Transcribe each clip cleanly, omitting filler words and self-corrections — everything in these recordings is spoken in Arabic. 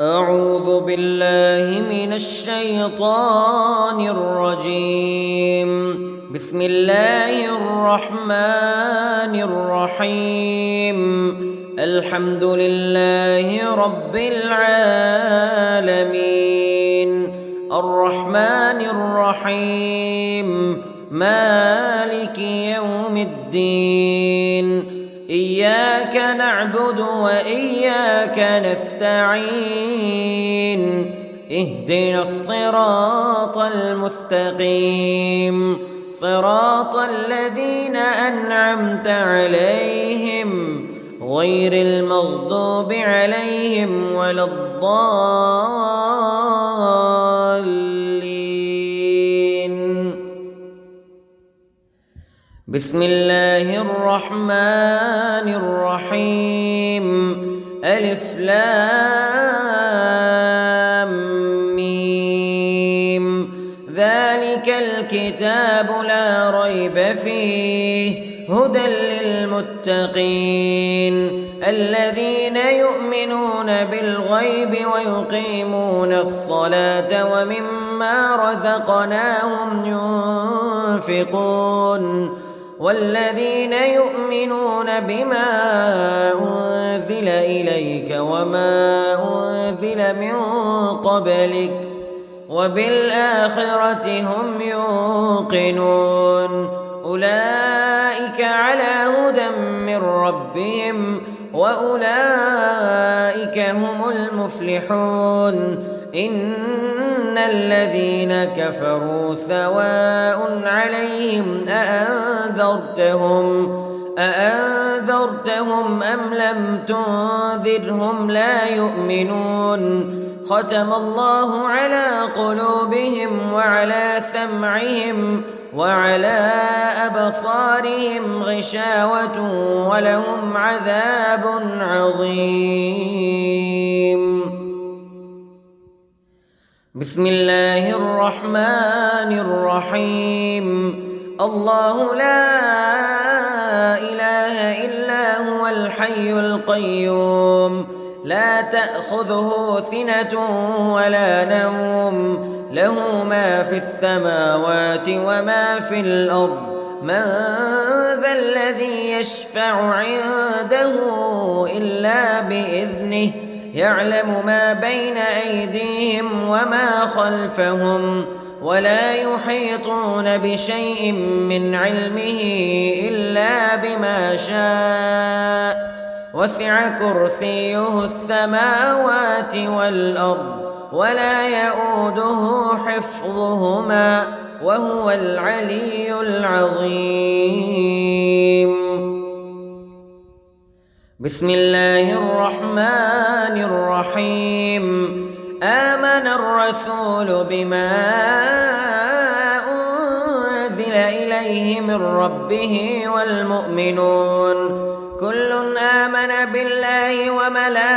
أعوذ بالله من الشيطان الرجيم. بسم الله الرحمن الرحيم. الحمد لله رب العالمين الرحمن الرحيم مالك يوم الدين. إياك نعبد وإياك نستعين. اهدنا الصراط المستقيم صراط الذين أنعمت عليهم غير المغضوب عليهم ولا الضالين. بسم الله الرحمن الرحيم. ألف لام ميم. ذلك الكتاب لا ريب فيه هدى للمتقين الذين يؤمنون بالغيب ويقيمون الصلاة ومما رزقناهم ينفقون والذين يؤمنون بما أنزل إليك وما أنزل من قبلك وبالآخرة هم يوقنون. أولئك على هدى من ربهم وأولئك هم المفلحون. إن الذين كفروا سواء عليهم أأنذرتهم أم لم تنذرهم لا يؤمنون. ختم الله على قلوبهم وعلى سمعهم وعلى أبصارهم غشاوة ولهم عذاب عظيم. بسم الله الرحمن الرحيم. الله لا إله إلا هو الحي القيوم لا تأخذه سنة ولا نوم له ما في السماوات وما في الأرض. من ذا الذي يشفع عنده إلا بإذنه يعلم ما بين أيديهم وما خلفهم ولا يحيطون بشيء من علمه إلا بما شاء. وسع كرسيه السماوات والأرض ولا يؤوده حفظهما وهو العلي العظيم. بسم الله الرحمن الرحيم. آمن الرسول بما أنزل إليه من ربه والمؤمنون كل آمن بالله وملائكته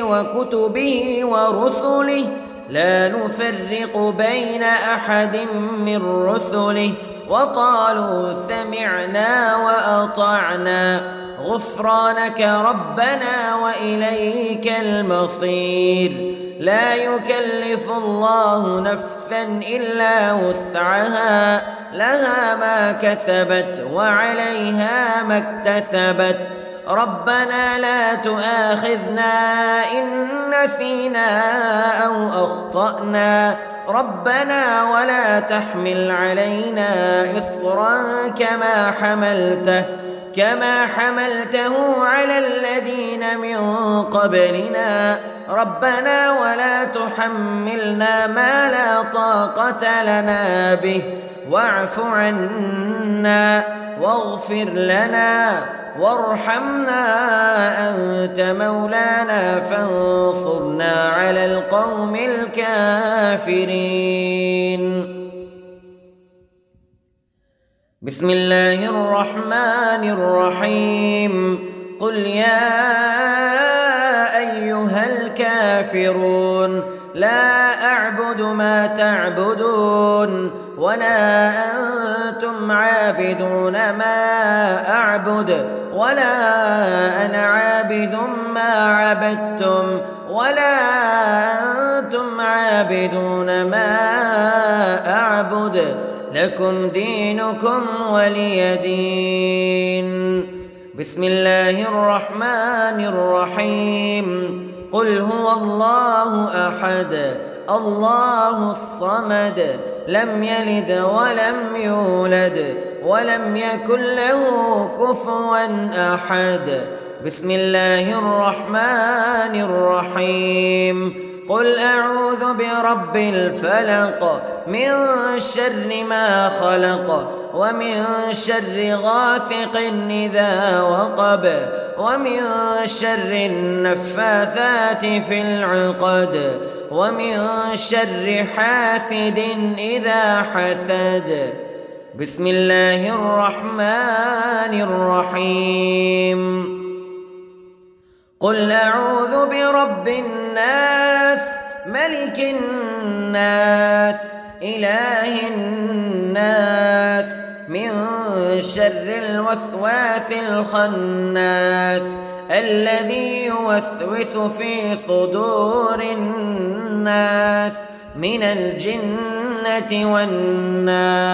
وكتبه ورسله لا نفرق بين أحد من رسله وقالوا سمعنا وأطعنا غفرانك ربنا وإليك المصير. لا يكلف الله نفسا إلا وسعها لها ما كسبت وعليها ما اكتسبت. ربنا لا تؤاخذنا إن نسينا أو أخطأنا ربنا ولا تحمل علينا إصرا كما حملته على الذين من قبلنا ربنا ولا تحملنا ما لا طاقة لنا به واعف عنا واغفر لنا وارحمنا أنت مولانا فانصرنا على القوم الكافرين. بسم الله الرحمن الرحيم. قل يا أيها الكافرون لا أعبد ما تعبدون ولا أنتم عابدون ما أعبد ولا أنا عابد ما عبدتم ولا أنتم عابدون ما أعبد لكم دينكم ولي دين. بسم الله الرحمن الرحيم. قل هو الله أحد الله الصمد لم يلد ولم يولد ولم يكن له كفوا أحد. بسم الله الرحمن الرحيم. قل أعوذ برب الفلق من شر ما خلق ومن شر غاسق إذا وقب ومن شر النفاثات في العقد ومن شر حاسد إذا حسد. بسم الله الرحمن الرحيم. قل أعوذ برب الناس ملك الناس إله الناس من شر الوسواس الخناس الذي يوسوس في صدور الناس من الجنة والناس.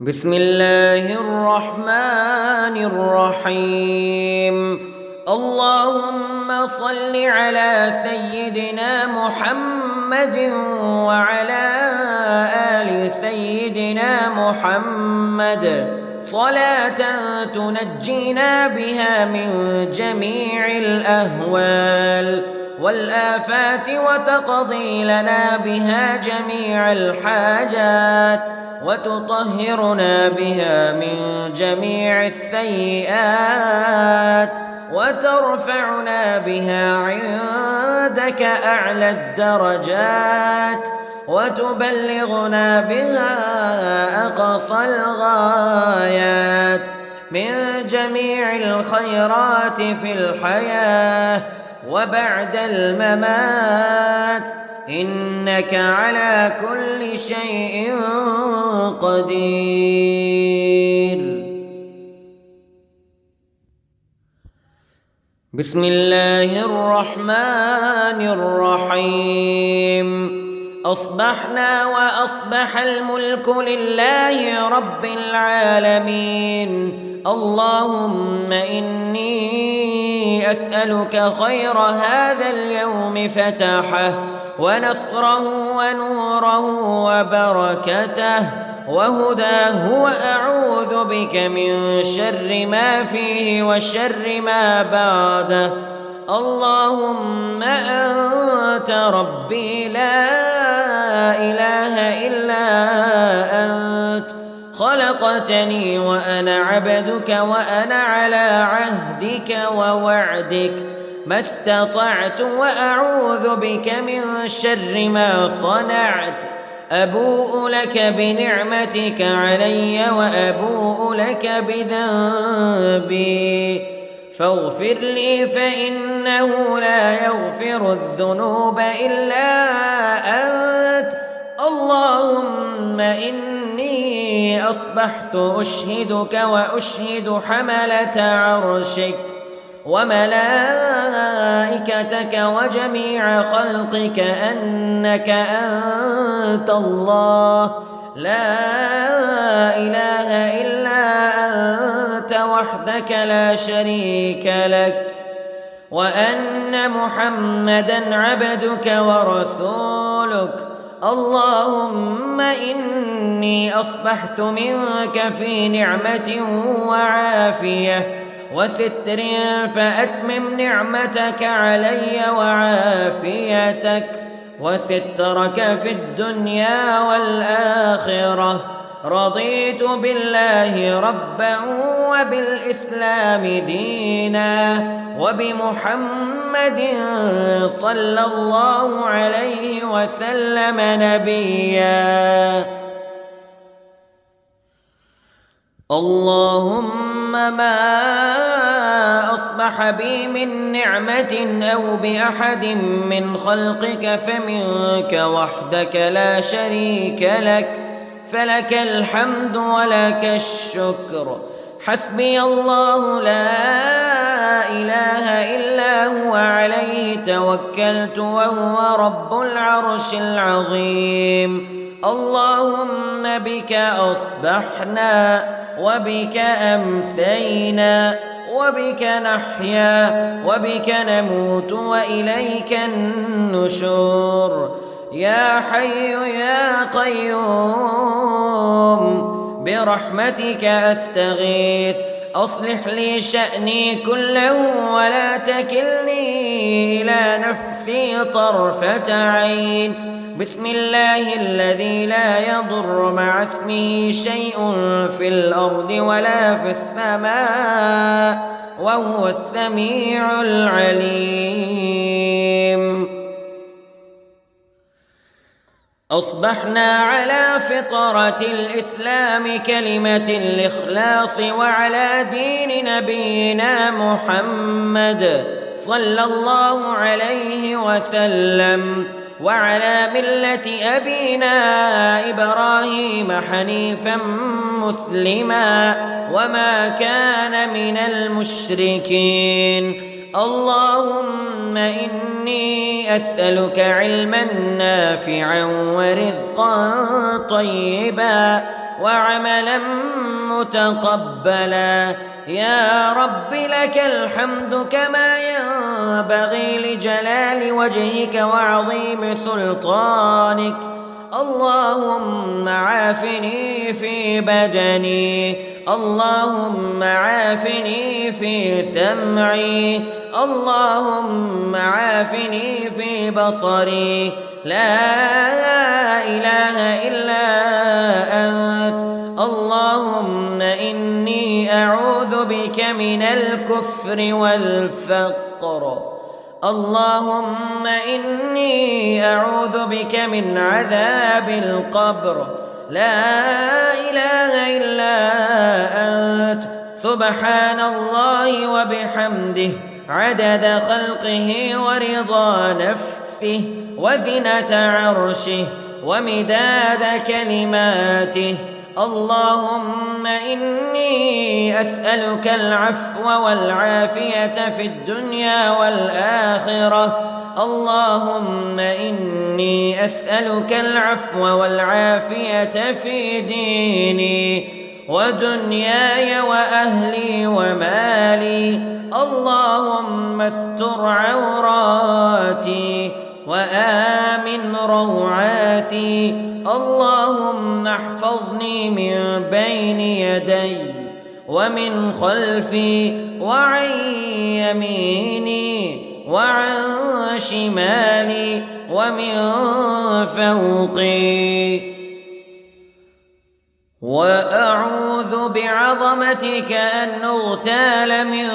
بسم الله الرحمن الرحيم. اللهم صل على سيدنا محمد وعلى آل سيدنا محمد صلاة تنجينا بها من جميع الأهوال والآفات وتقضي لنا بها جميع الحاجات وتطهرنا بها من جميع السيئات وترفعنا بها عندك أعلى الدرجات وتبلغنا بها أقصى الغايات من جميع الخيرات في الحياة وبعد الممات إنك على كل شيء قدير. بسم الله الرحمن الرحيم. أصبحنا وأصبح الملك لله رب العالمين. اللهم إني أسألك خير هذا اليوم فتحه ونصره ونوره وبركته وهداه وأعوذ بك من شر ما فيه وشر ما بعده. اللهم أنت ربي لا إله إلا أنت خلقتني وأنا عبدك وأنا على عهدك ووعدك ما استطعت وأعوذ بك من شر ما صنعت. أبوء لك بنعمتك علي وأبوء لك بذنبي فاغفر لي فإنه لا يغفر الذنوب إلا أنت. اللهم إني أصبحت أشهدك وأشهد حملة عرشك وملائكتك وجميع خلقك أنك أنت الله لا إله إلا أنت وحدك لا شريك لك وأن محمدًا عبدك ورسولك. اللهم إني أصبحت منك في نعمة وعافية وستر فأتمم نعمتك علي وعافيتك وسترك في الدنيا والآخرة. رضيت بالله ربا وبالإسلام دينا وبمحمد صلى الله عليه وسلم نبيا. اللهم ما أصبح بي من نعمة أو بأحد من خلقك فمنك وحدك لا شريك لك فلك الحمد ولك الشكر. حسبي الله لا إله إلا هو عليه توكلت وهو رب العرش العظيم. اللهم بك أصبحنا وبك أمسينا وبك نحيا وبك نموت وإليك النشور. يا حي يا قيوم برحمتك أستغيث، أصلح لي شأني كله ولا تكلني إلى نفسي طرفة عين. بسم الله الذي لا يضر مع اسمه شيء في الأرض ولا في السماء وهو السميع العليم. أصبحنا على فطرة الإسلام كلمة الإخلاص وعلى دين نبينا محمد صلى الله عليه وسلم وعلى ملة أبينا إبراهيم حنيفا مسلما وما كان من المشركين. اللهم إني أسألك علما نافعا ورزقا طيبا وعملا متقبلا. يا رب لك الحمد كما ينبغي لجلال وجهك وعظيم سلطانك. اللهم عافني في بدني، اللهم عافني في سمعي، اللهم عافني في بصري. لا إله إلا أنت. اللهم إني أعوذ بك من الكفر والفقر. اللهم إني أعوذ بك من عذاب القبر. لا إله إلا أنت. سبحان الله وبحمده عدد خلقه ورضا نفسه وزنة عرشه ومداد كلماته. اللهم إني أسألك العفو والعافية في الدنيا والآخرة. اللهم إني أسألك العفو والعافية في ديني ودنياي وأهلي ومالي. اللهم استر عوراتي وآمن روعاتي. اللهم احفظني من بين يدي ومن خلفي وعن يميني وعن شمالي ومن فوقي. وأعوذ بعظمتك أن أغتال من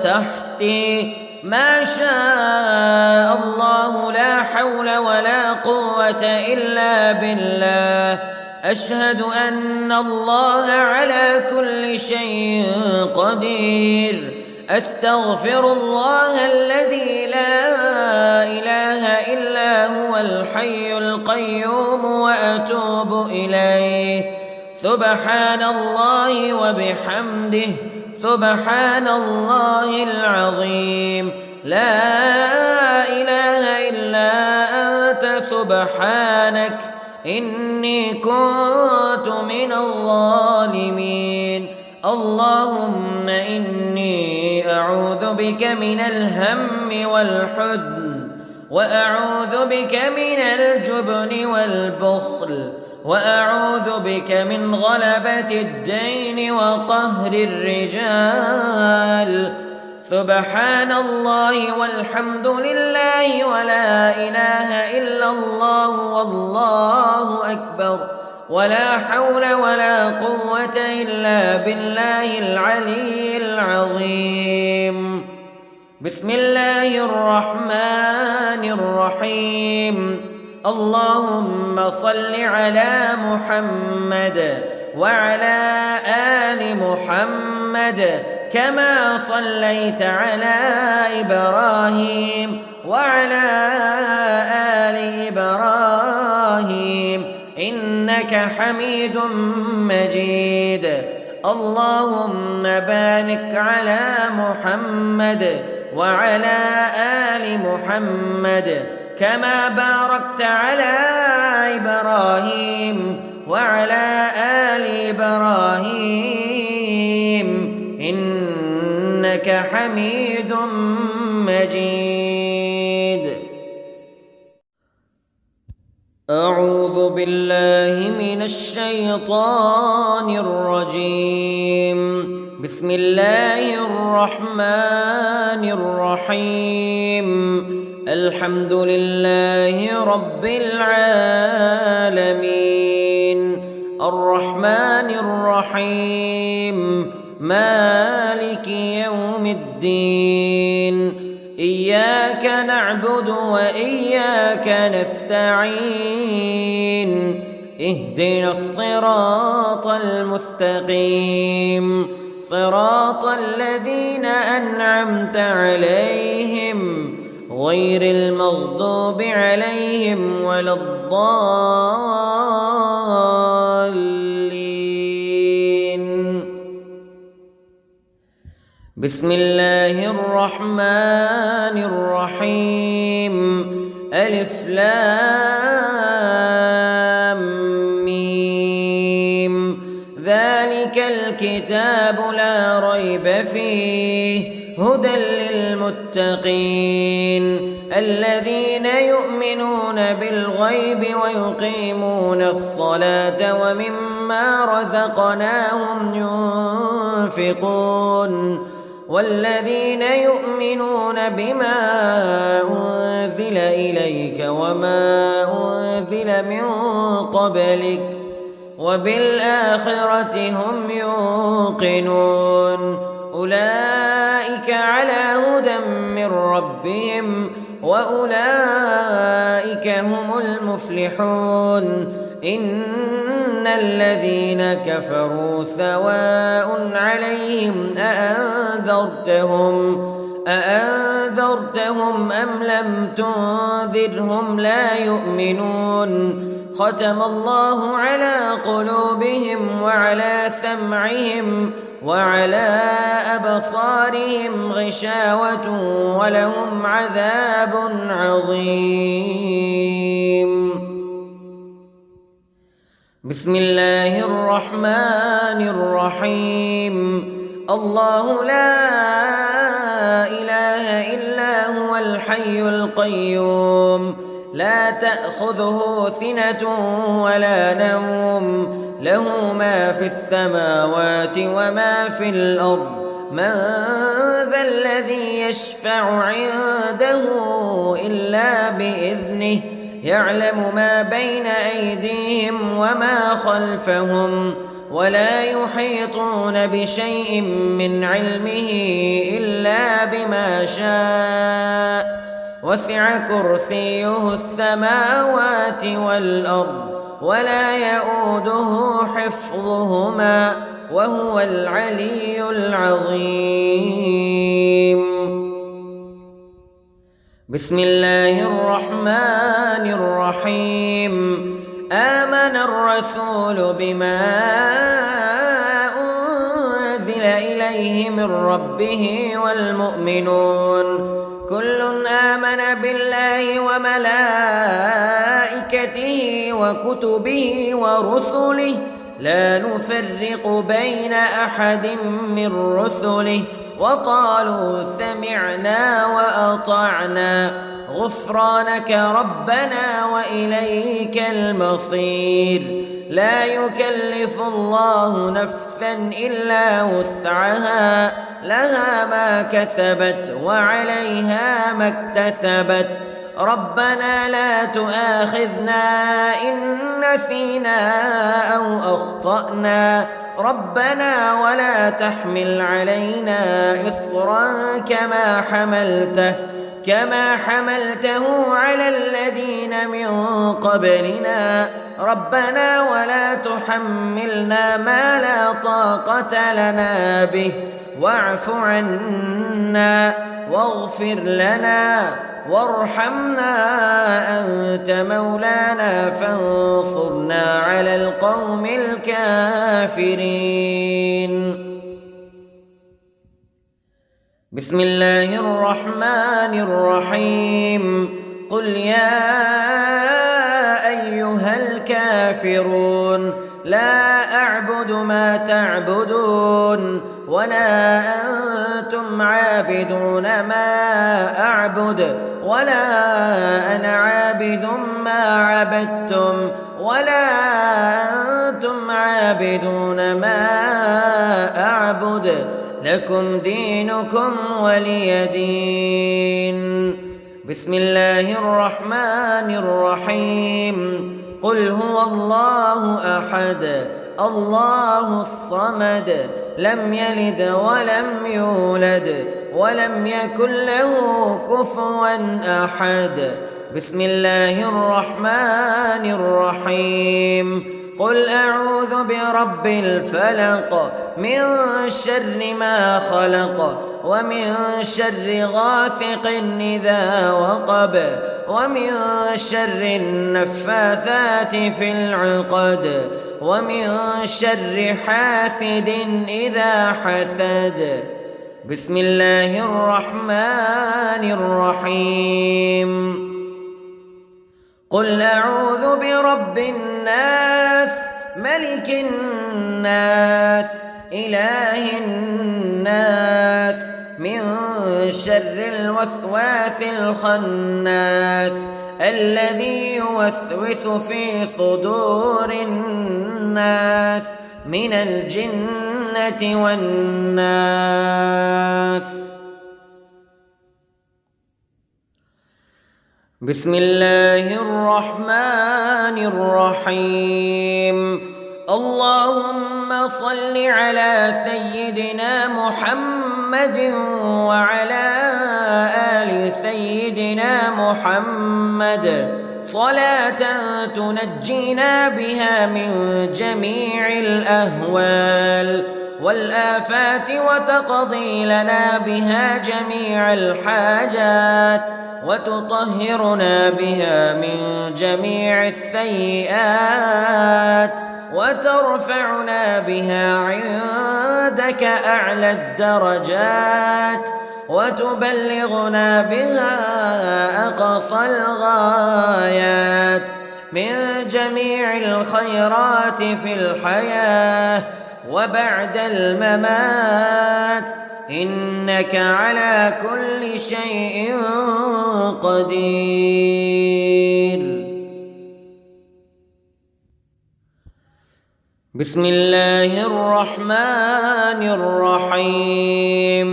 تحتي. ما شاء الله لا حول ولا قوة إلا بالله. أشهد أن الله على كل شيء قدير. أستغفر الله الذي لا إله إلا هو الحي القيوم وأتوب إليه. سبحان الله وبحمده سبحان الله العظيم. لا إله إلا أنت سبحانك إني كنت من الظالمين. اللهم إني أعوذ بك من الهم والحزن وأعوذ بك من الجبن والبخل وأعوذ بك من غلبة الدين وقهر الرجال. سبحان الله والحمد لله ولا إله إلا الله والله أكبر ولا حول ولا قوة إلا بالله العلي العظيم. بسم الله الرحمن الرحيم. اللهم صل على محمد وعلى آل محمد كما صليت على إبراهيم وعلى آل إبراهيم إنك حميد مجيد. اللهم بارك على محمد وعلى آل محمد كما باركت على إبراهيم وعلى آل إبراهيم إنك حميد مجيد. أعوذ بالله من الشيطان الرجيم. بسم الله الرحمن الرحيم. الحمد لله رب العالمين الرحمن الرحيم مالك يوم الدين. إياك نعبد وإياك نستعين. اهدنا الصراط المستقيم صراط الذين أنعمت عليهم غير المغضوب عليهم ولا الضالين. بسم الله الرحمن الرحيم. ألف لام ميم. ذلك الكتاب لا ريب فيه هدى للمتقين الذين يؤمنون بالغيب ويقيمون الصلاة ومما رزقناهم ينفقون والذين يؤمنون بما أنزل إليك وما أنزل من قبلك وبالآخرة هم يوقنون. أولئك على هدى من ربهم وأولئك هم المفلحون. إن الذين كفروا سواء عليهم أأنذرتهم أم لم تنذرهم لا يؤمنون. ختم الله على قلوبهم وعلى سمعهم وعلى أبصارهم غشاوة ولهم عذاب عظيم. بسم الله الرحمن الرحيم. الله لا إله إلا هو الحي القيوم لا تأخذه سنة ولا نوم له ما في السماوات وما في الأرض. من ذا الذي يشفع عنده إلا بإذنه يعلم ما بين أيديهم وما خلفهم ولا يحيطون بشيء من علمه إلا بما شاء. وسع كرسيه السماوات والأرض ولا يؤوده حفظهما وهو العلي العظيم. بسم الله الرحمن الرحيم. آمن الرسول بما أنزل إليه من ربه والمؤمنون كل آمن بالله وملائكته وكتبه ورسله لا نفرق بين أحد من رسله وقالوا سمعنا وأطعنا غفرانك ربنا وإليك المصير. لا يكلف الله نفسا إلا وسعها لها ما كسبت وعليها ما اكتسبت. ربنا لا تؤاخذنا إن نسينا أو أخطأنا ربنا ولا تحمل علينا إصرا كما حملته على الذين من قبلنا ربنا ولا تحملنا ما لا طاقة لنا به واعف عنا واغفر لنا وارحمنا أنت مولانا فانصرنا على القوم الكافرين. بسم الله الرحمن الرحيم. قل يا أيها الكافرون لا أعبد ما تعبدون ولا أنتم عابدون ما أعبد ولا أنا عابد ما عبدتم ولا أنتم عابدون ما أعبد لكم دينكم ولي دين. بسم الله الرحمن الرحيم. قل هو الله أحد الله الصمد لم يلد ولم يولد ولم يكن له كفوا أحد. بسم الله الرحمن الرحيم. قل أعوذ برب الفلق من شر ما خلق ومن شر غاسق إذا وقب ومن شر النفاثات في العقد ومن شر حاسد إذا حسد. بسم الله الرحمن الرحيم. قل أعوذ برب الناس ملك الناس إله الناس من شر الوسواس الخناس الذي يوسوس في صدور الناس من الجنة والناس. بسم الله الرحمن الرحيم. اللهم صل على سيدنا محمد وعلى آل سيدنا محمد صلاة تنجينا بها من جميع الأهوال والآفات وتقضي لنا بها جميع الحاجات وتطهرنا بها من جميع السيئات وترفعنا بها عندك أعلى الدرجات وتبلغنا بها أقصى الغايات من جميع الخيرات في الحياة وبعد الممات إنك على كل شيء قدير. بسم الله الرحمن الرحيم.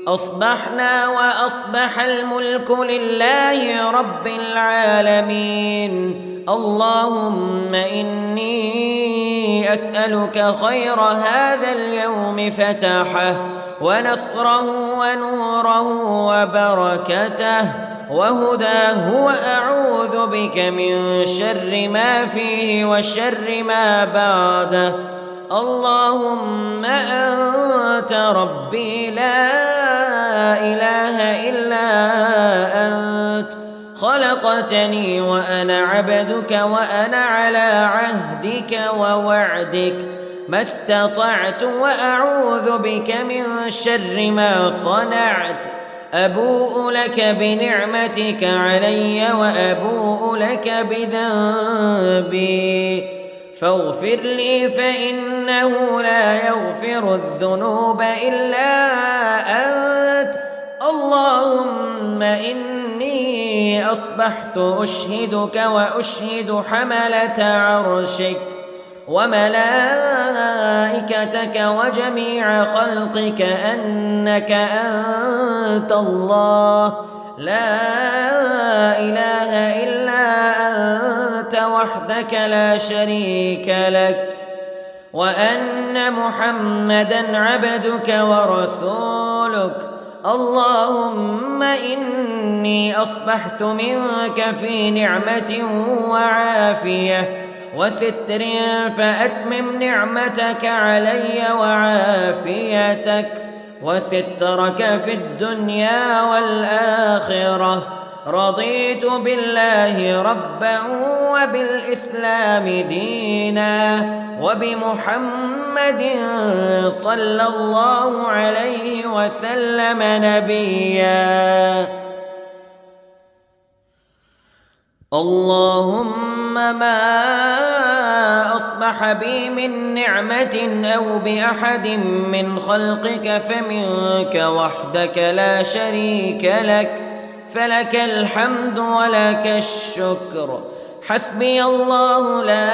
أصبحنا وأصبح الملك لله رب العالمين. اللهم إني أسألك خير هذا اليوم فتحه ونصره ونوره وبركته وهداه وأعوذ بك من شر ما فيه وشر ما بعده. اللهم أنت ربي لا إله إلا أنت خلقتني وأنا عبدك وأنا على عهدك ووعدك ما استطعت وأعوذ بك من شر ما صنعت. أبوء لك بنعمتك علي وأبوء لك بذنبي فاغفر لي فإنه لا يغفر الذنوب إلا أنت. اللهم إني أصبحت أشهدك وأشهد حملة عرشك وملائكتك وجميع خلقك أنك أنت الله لا إله إلا أنت وحدك لا شريك لك وأن محمدًا عبدك ورسولك اللهم إني أصبحت منك في نعمة وعافية وستر، فأتمم نعمتك علي وعافيتك وسترك في الدنيا والآخرة. رضيت بالله ربا وبالإسلام دينا وبمحمد صلى الله عليه وسلم نبيا. اللهم ما أصبح بي من نعمة أو بأحد من خلقك فمنك وحدك لا شريك لك، فلك الحمد ولك الشكر. حسبي الله لا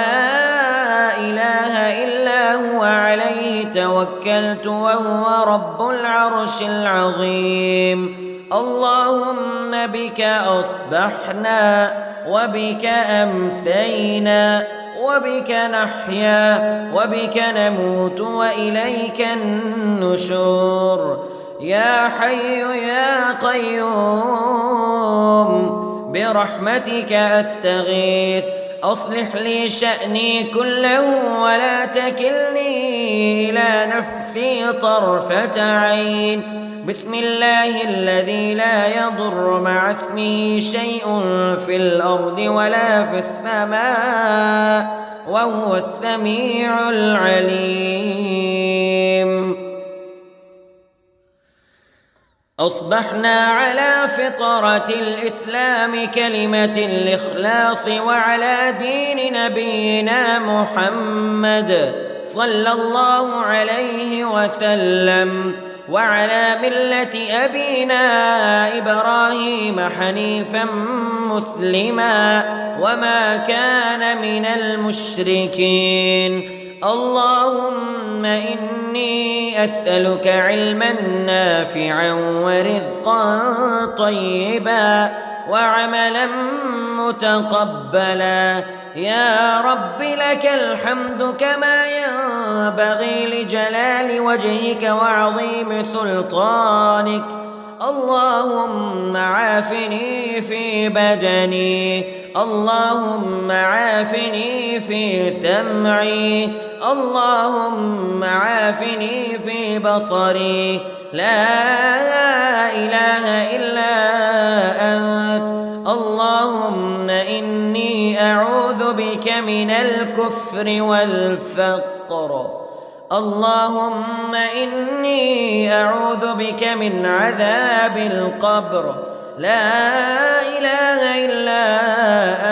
إله إلا هو عليه توكلت وهو رب العرش العظيم. اللهم بك أصبحنا وبك أمسينا وبك نحيا وبك نموت وإليك النشور. يا حي يا قيوم برحمتك أستغيث، أصلح لي شأني كله ولا تكلني إلى نفسي طرفة عين. بسم الله الذي لا يضر مع اسمه شيء في الأرض ولا في السماء وهو السميع العليم. أصبحنا على فطرة الإسلام كلمة الإخلاص وعلى دين نبينا محمد صلى الله عليه وسلم وعلى ملة أبينا إبراهيم حنيفا مسلما وما كان من المشركين. اللهم إني أسألك علما نافعا ورزقا طيبا وعملا متقبلا. يا رب لك الحمد كما ينبغي لجلال وجهك وعظيم سلطانك. اللهم عافني في بدني، اللهم عافني في سمعي، اللهم عافني في بصري. لا إله إلا أنت. اللهم إني أعوذ بك من الكفر والفقر. اللهم إني أعوذ بك من عذاب القبر. لا إله إلا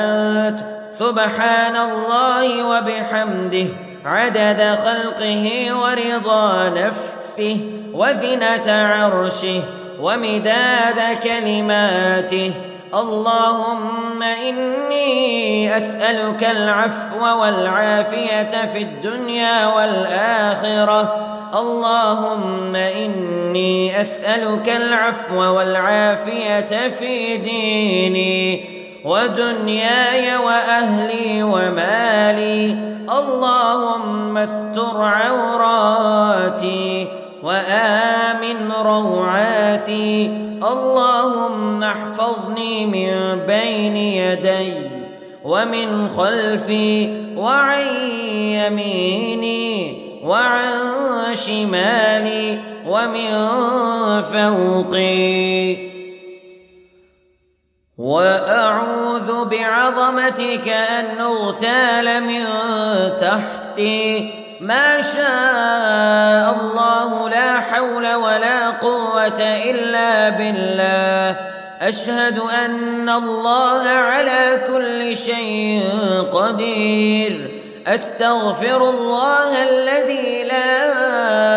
أنت. سبحان الله وبحمده عدد خلقه ورضا نفسه وزنة عرشه ومداد كلماته. اللهم إني أسألك العفو والعافية في الدنيا والآخرة. اللهم إني أسألك العفو والعافية في ديني ودنياي وأهلي ومالي. اللهم استر عوراتي وآمن روعاتي. اللهم احفظني من بين يدي ومن خلفي وعن يميني وعن شمالي ومن فوقي. وأعوذ بعظمتك أن أغتال من تحتي. ما شاء الله لا حول ولا قوة إلا بالله. أشهد أن الله على كل شيء قدير. أستغفر الله الذي لا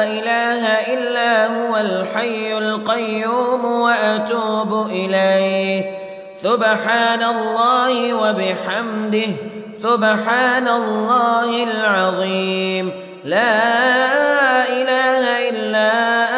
إله إلا هو الحي القيوم وأتوب إليه. سبحان الله وبحمده سبحان الله العظيم. لا إله إلا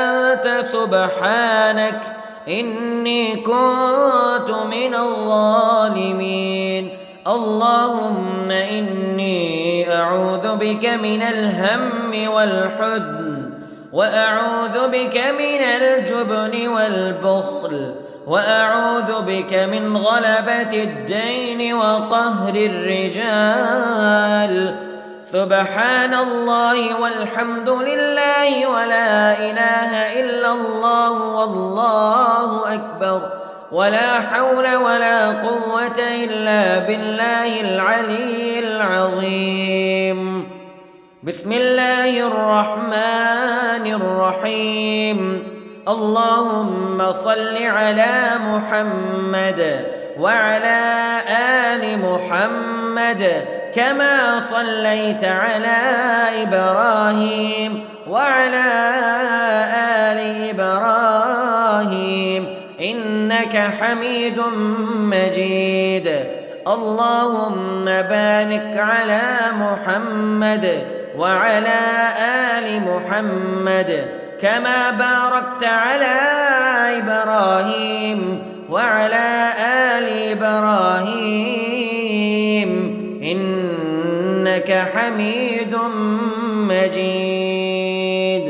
أنت سبحانك إني كنت من الظالمين. اللهم إني أعوذ بك من الهم والحزن وأعوذ بك من الجبن والبخل وأعوذ بك من غلبة الدين وقهر الرجال. سبحان الله والحمد لله ولا إله إلا الله والله أكبر ولا حول ولا قوة إلا بالله العلي العظيم. بسم الله الرحمن الرحيم. اللهم صل على محمد وعلى آل محمد كما صليت على إبراهيم وعلى آل إبراهيم إنك حميد مجيد. اللهم بارك على محمد وعلى آل محمد كما باركت على إبراهيم وعلى آل إبراهيم إنك حميد مجيد.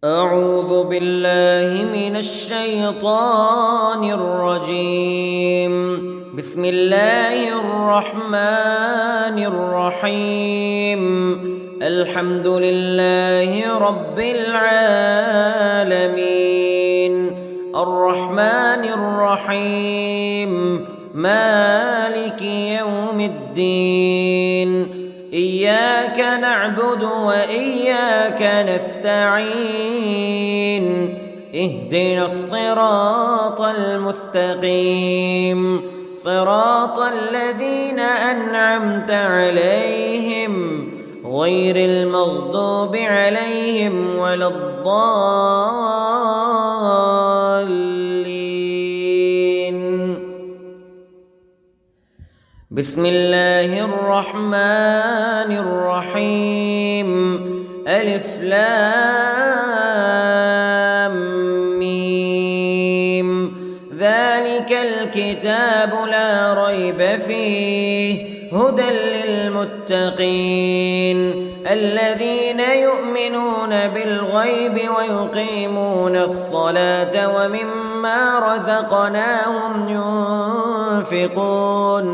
أعوذ بالله من الشيطان الرجيم. بسم الله الرحمن الرحيم. الحمد لله رب العالمين الرحمن الرحيم مالك يوم الدين. إياك نعبد وإياك نستعين. اهدنا الصراط المستقيم صراط الذين أنعمت عليهم غير المغضوب عليهم ولا الضالين. بسم الله الرحمن الرحيم. ألف لام ميم. ذلك الكتاب لا ريب فيه هدى للمتقين الذين يؤمنون بالغيب ويقيمون الصلاة ومما رزقناهم ينفقون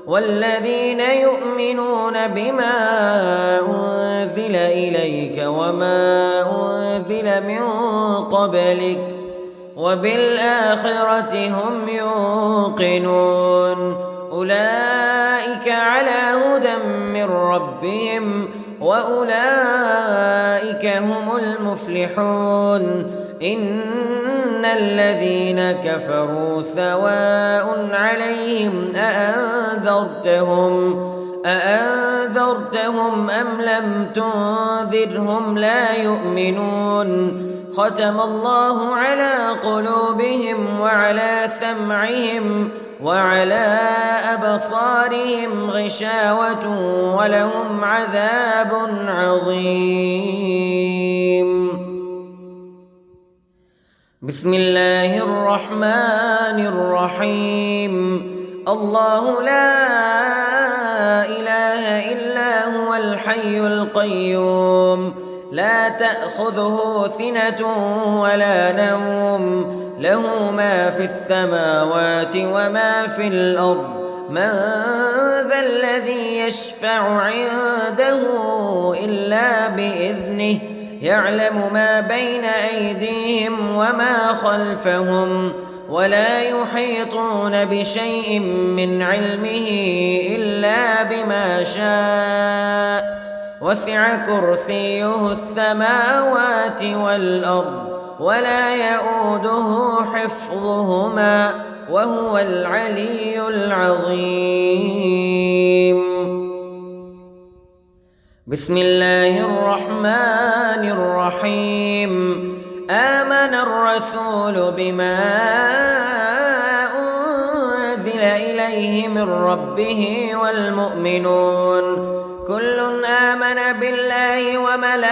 والذين يؤمنون بما أنزل إليك وما أنزل من قبلك وبالآخرة هم يوقنون. أولئك على هدى من ربهم وأولئك هم المفلحون. إن الذين كفروا سواء عليهم أأنذرتهم أم لم تنذرهم لا يؤمنون. ختم الله على قلوبهم وعلى سمعهم وعلى أبصارهم غشاوة ولهم عذاب عظيم. بسم الله الرحمن الرحيم. الله لا إله إلا هو الحي القيوم لا تأخذه سنة ولا نوم له ما في السماوات وما في الأرض. من ذا الذي يشفع عنده إلا بإذنه يعلم ما بين أيديهم وما خلفهم ولا يحيطون بشيء من علمه إلا بما شاء. وسع كرسيه السماوات والأرض ولا يؤوده حفظهما وهو العلي العظيم. بسم الله الرحمن الرحيم. آمن الرسول بما أنزل إليه من ربه والمؤمنون كل آمن بالله وملائكته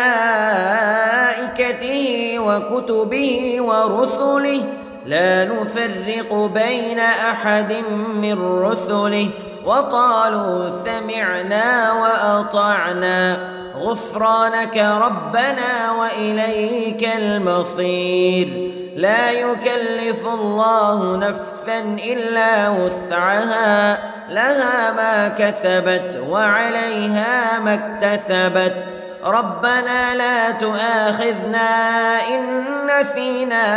وكتبه ورسله لا نفرق بين أحد من رسله وقالوا سمعنا وأطعنا غفرانك ربنا وإليك المصير. لا يكلف الله نفسا إلا وسعها، لها ما كسبت وعليها ما اكتسبت. ربنا لا تؤاخذنا إن نسينا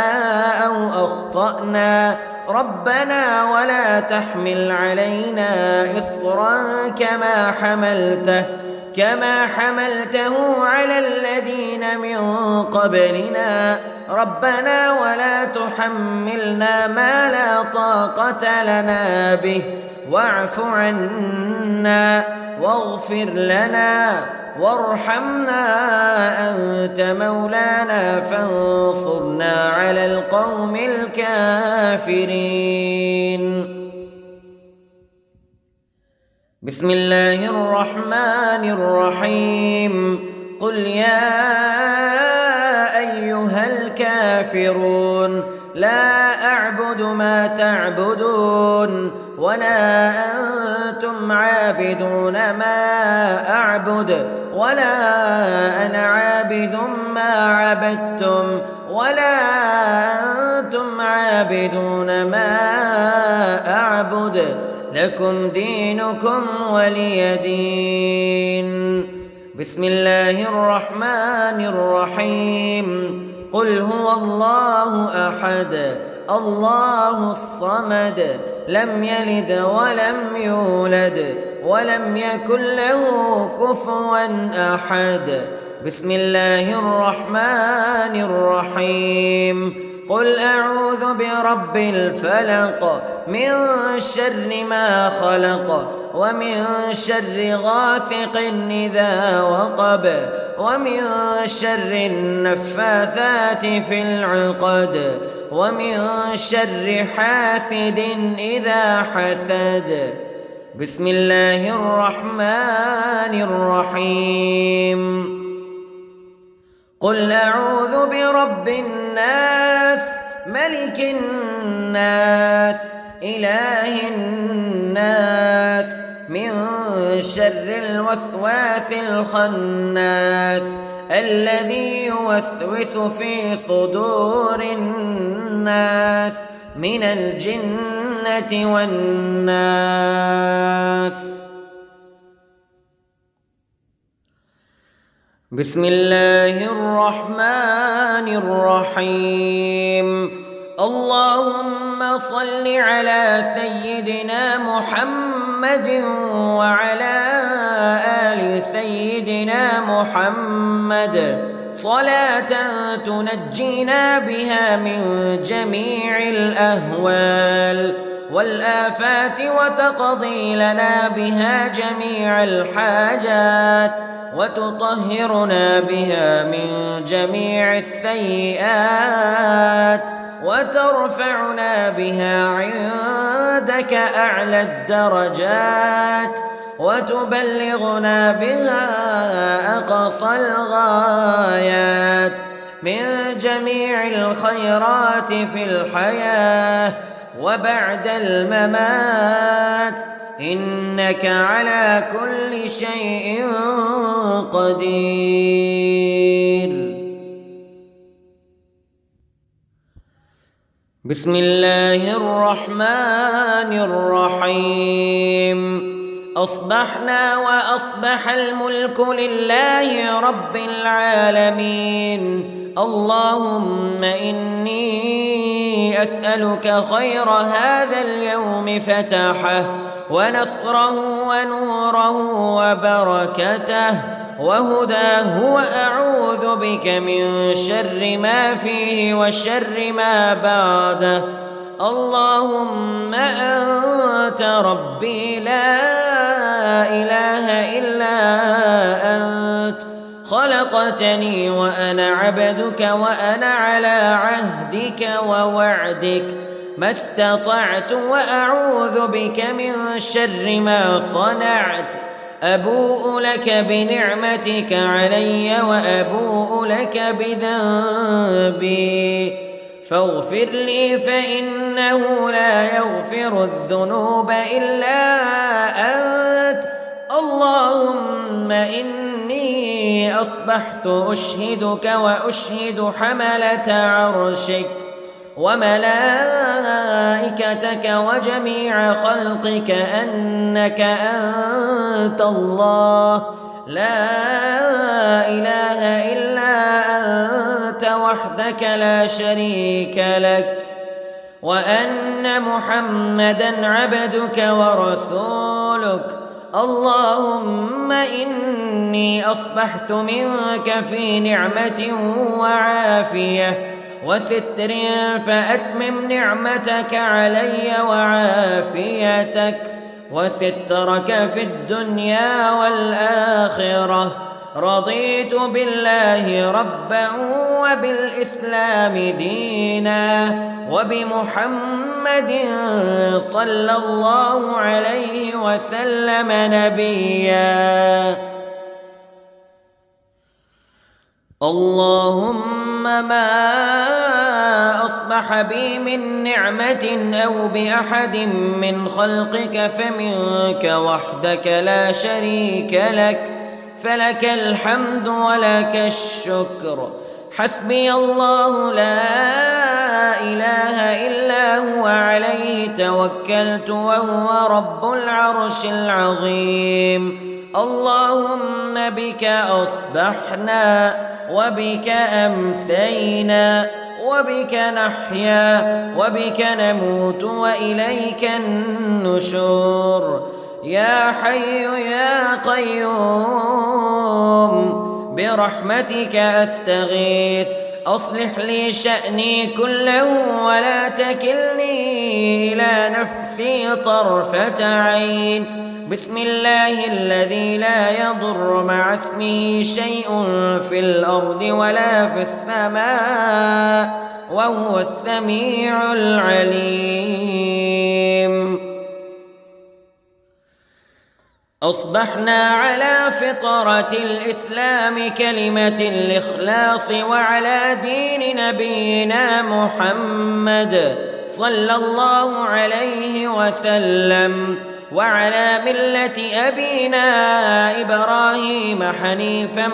أو أخطأنا، ربنا ولا تحمل علينا إصرا كما حملته على الذين من قبلنا، ربنا ولا تحملنا ما لا طاقة لنا به، واعف عنا واغفر لنا وارحمنا أنت مولانا فانصرنا على القوم الكافرين. بسم الله الرحمن الرحيم. قل يا أيها الكافرون لا أعبد ما تعبدون ولا أنتم عابدون ما أعبد ولا أنا عابد ما عبدتم ولا أنتم عابدون ما أعبد، لكم دينكم ولي دين. بسم الله الرحمن الرحيم. قل هو الله أحد الله الصمد لم يلد ولم يولد ولم يكن له كفوا أحد. بسم الله الرحمن الرحيم. قل أعوذ برب الفلق من شر ما خلق ومن شر غاسق إذا وقب ومن شر النفاثات في العقد ومن شر حاسد إذا حسد. بسم الله الرحمن الرحيم. قل أعوذ برب الناس ملك الناس إله الناس من شر الوسواس الخناس الذي يوسوس في صدور الناس من الجنة والناس. بسم الله الرحمن الرحيم. اللهم صل على سيدنا محمد وعلى آل سيدنا محمد صلاة تنجينا بها من جميع الأهوال والآفات وتقضي لنا بها جميع الحاجات وتطهرنا بها من جميع السيئات وترفعنا بها عندك أعلى الدرجات وتبلغنا بها أقصى الغايات من جميع الخيرات في الحياة وبعد الممات، إنك على كل شيء قدير. بسم الله الرحمن الرحيم. أصبحنا وأصبح الملك لله رب العالمين. اللهم إني أسألك خير هذا اليوم فتحه ونصره ونوره وبركته وهداه، وأعوذ بك من شر ما فيه وشر ما بعده. اللهم أنت ربي لا إله إلا أنت، خلقتني وأنا عبدك وأنا على عهدك ووعدك ما استطعت، وأعوذ بك من شر ما صنعت. أبوء لك بنعمتك علي وأبوء لك بذنبي، فاغفر لي فإنه لا يغفر الذنوب إلا أنت. اللهم إني أصبحت أشهدك وأشهد حملة عرشك وملائكتك وجميع خلقك أنك أنت الله لا إله إلا أنت وحدك لا شريك لك، وأن محمدًا عبدك ورسولك. اللهم إني أصبحت منك في نعمة وعافية وستر، فأتمم نعمتك علي وعافيتك وسترك في الدنيا والآخرة. رضيت بالله ربا وبالإسلام دينا وبمحمد صلى الله عليه وسلم نبيا. اللهم ما أصبح بي من نعمة أو بأحد من خلقك فمنك وحدك لا شريك لك، فلك الحمد ولك الشكر. حسبي الله لا إله إلا هو عليه توكلت وهو رب العرش العظيم. اللهم بك أصبحنا وبك أمسينا وبك نحيا وبك نموت وإليك النشور. يا حي يا قيوم برحمتك أستغيث، أصلح لي شأني كله ولا تكلني إلى نفسي طرفة عين. بسم الله الذي لا يضر مع اسمه شيء في الأرض ولا في السماء وهو السميع العليم. أصبحنا على فطرة الإسلام كلمة الإخلاص وعلى دين نبينا محمد صلى الله عليه وسلم وعلى ملة أبينا إبراهيم حنيفا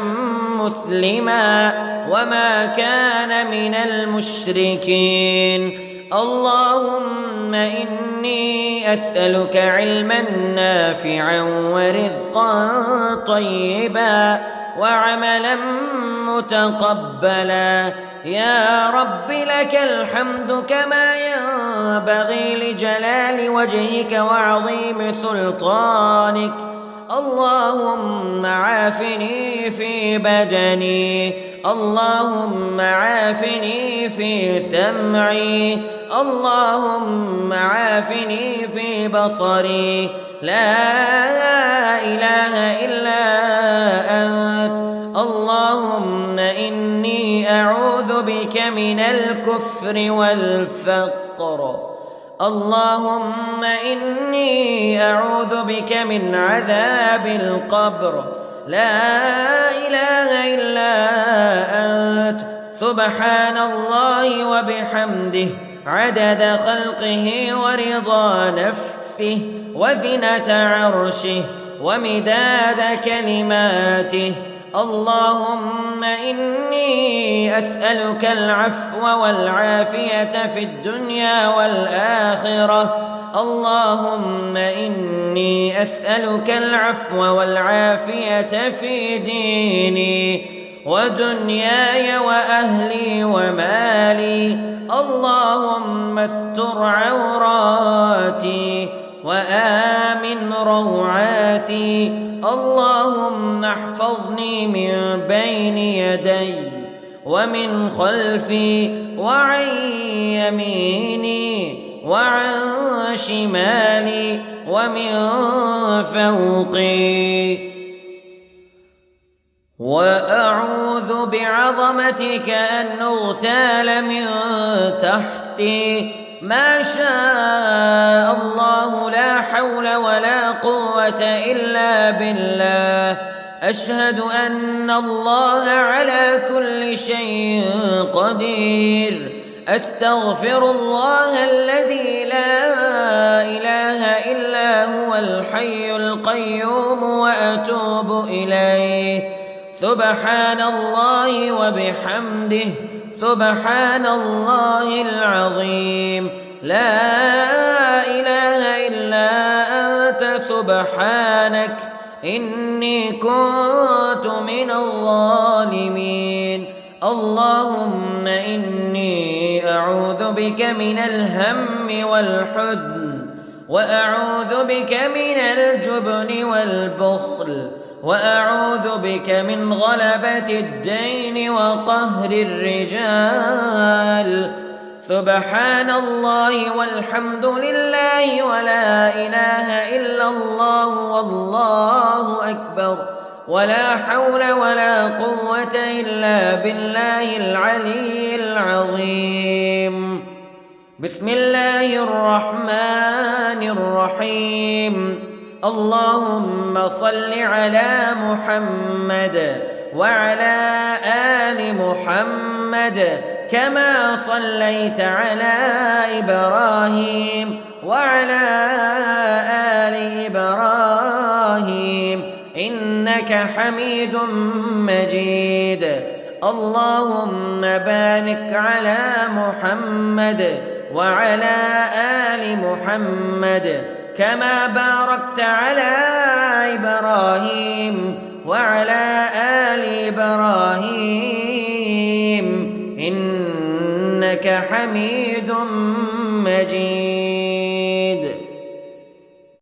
مسلما وما كان من المشركين. اللهم إني أسألك علما نافعا ورزقا طيبا وعملا متقبلا. يا رب لك الحمد كما ينبغي لجلال وجهك وعظيم سلطانك. اللهم عافني في بدني، اللهم عافني في سمعي، اللهم عافني في بصري. لا إله إلا أنت. اللهم إني أعوذ بك من الكفر والفقر. اللهم إني أعوذ بك من عذاب القبر. لا إله إلا أنت. سبحان الله وبحمده عدد خلقه ورضا نفسه وزنة عرشه ومداد كلماته. اللهم إني أسألك العفو والعافية في الدنيا والآخرة. اللهم إني أسألك العفو والعافية في ديني ودنياي وأهلي ومالي. اللهم استر عوراتي وآمن روعاتي. اللهم احفظني من بين يدي ومن خلفي وعن يميني وعن شمالي ومن فوقي. وأعوذ بعظمتك أن أغتال من تحتي. ما شاء الله لا حول ولا قوة إلا بالله. أشهد أن الله على كل شيء قدير. أستغفر الله الذي لا إله إلا هو الحي القيوم وأتوب إليه. سبحان الله وبحمده، سبحان الله العظيم. لا إله إلا أنت سبحانك إني كنت من الظالمين. اللهم إني أعوذ بك من الهم والحزن، وأعوذ بك من الجبن والبخل، وأعوذ بك من غلبة الدين وقهر الرجال. سبحان الله والحمد لله ولا إله إلا الله والله أكبر، ولا حول ولا قوة إلا بالله العلي العظيم. بسم الله الرحمن الرحيم. اللهم صل على محمد وعلى آل محمد كما صليت على إبراهيم وعلى آل إبراهيم إنك حميد مجيد. اللهم بارك على محمد وعلى آل محمد كما باركت على إبراهيم وعلى آل إبراهيم إنك حميد مجيد.